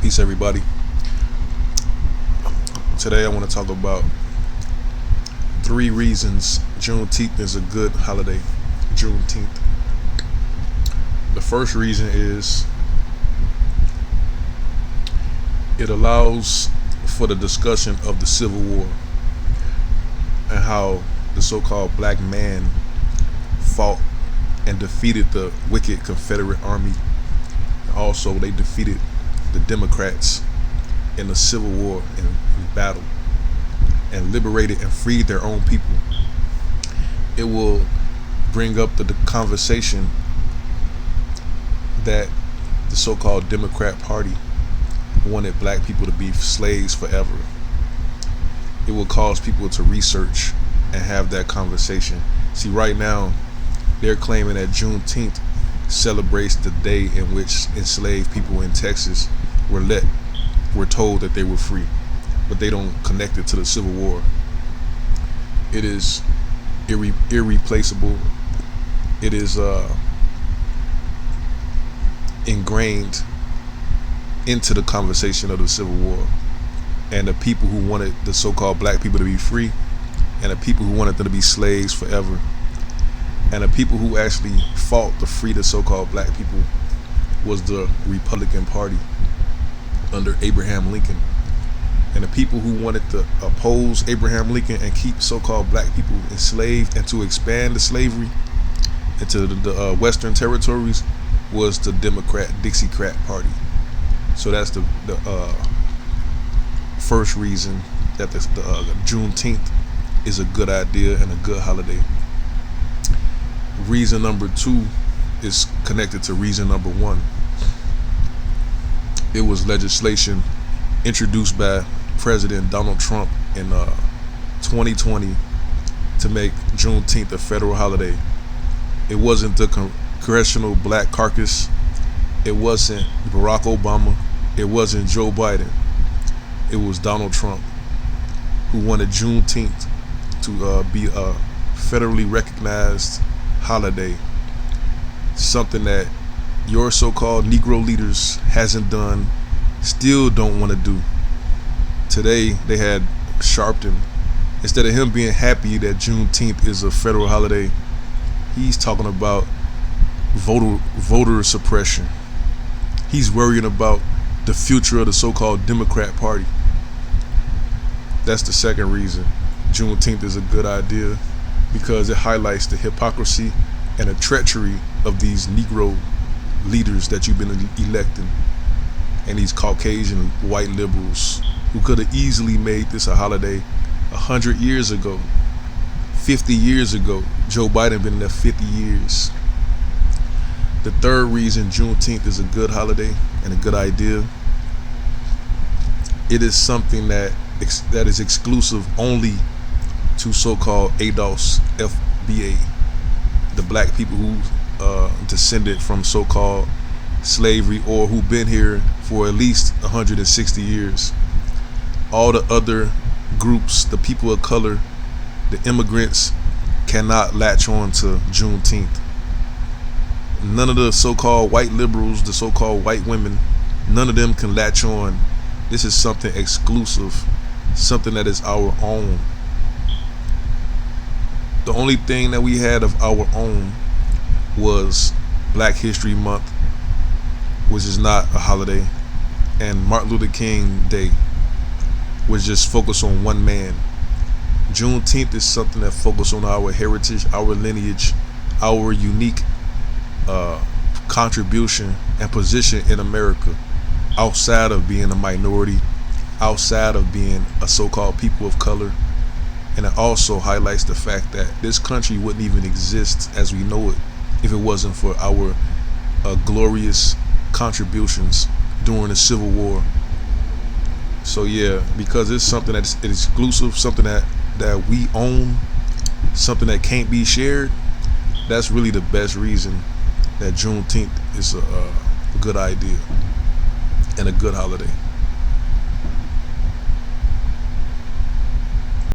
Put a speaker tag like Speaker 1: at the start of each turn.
Speaker 1: Peace, everybody. Today, I want to talk about 3 reasons Juneteenth is a good holiday. Juneteenth. The first reason is it allows for the discussion of the Civil War and how the so-called black man fought and defeated the wicked Confederate Army. Also, they defeated the Democrats in the Civil War and battle and liberated and freed their own people. It will bring up the conversation that the so-called Democrat Party wanted black people to be slaves forever. It will cause people to research and have that conversation. See, right now, they're claiming that Juneteenth celebrates the day in which enslaved people in Texas were told that they were free, but they don't connect it to the Civil War. It is irreplaceable. It is ingrained into the conversation of the Civil War, and the people who wanted the so-called black people to be free, and the people who wanted them to be slaves forever, and the people who actually fought to free the so-called black people was the Republican Party under Abraham Lincoln. And the people who wanted to oppose Abraham Lincoln and keep so-called black people enslaved and to expand the slavery into the Western territories was the Democrat Dixiecrat Party. So that's the first reason that the Juneteenth is a good idea and a good holiday. Reason number 2 is connected to reason number 1. It was legislation introduced by President Donald Trump in 2020 to make Juneteenth a federal holiday. It wasn't the Congressional Black Caucus. It wasn't Barack Obama. It wasn't Joe Biden. It was Donald Trump who wanted Juneteenth to be a federally recognized holiday, something that your so-called Negro leaders hasn't done, still don't want to do. Today they had Sharpton. Instead of him being happy that Juneteenth is a federal holiday, he's talking about voter suppression. He's worrying about the future of the so-called Democrat Party. That's the second reason Juneteenth is a good idea, because it highlights the hypocrisy and the treachery of these Negro leaders that you've been electing, and these Caucasian white liberals who could have easily made this a holiday 100 years ago, 50 years ago. Joe Biden been in there 50 years. The third reason Juneteenth is a good holiday and a good idea, it is something that is exclusive only to so-called ADOS FBA, the black people who descended from so-called slavery or who've been here for at least 160 years. All the other groups, the people of color, the immigrants, cannot latch on to Juneteenth. None of the so-called white liberals, the so-called white women, none of them can latch on. This is something exclusive, something that is our own. The only thing that we had of our own was Black History Month, which is not a holiday, and Martin Luther King Day, which just focused on one man. Juneteenth is something that focuses on our heritage, our lineage, our unique contribution and position in America, outside of being a minority, outside of being a so-called people of color. And it also highlights the fact that this country wouldn't even exist as we know it if it wasn't for our glorious contributions during the Civil War. So yeah, because it's something that's exclusive, something that we own, something that can't be shared, that's really the best reason that Juneteenth is a good idea and a good holiday.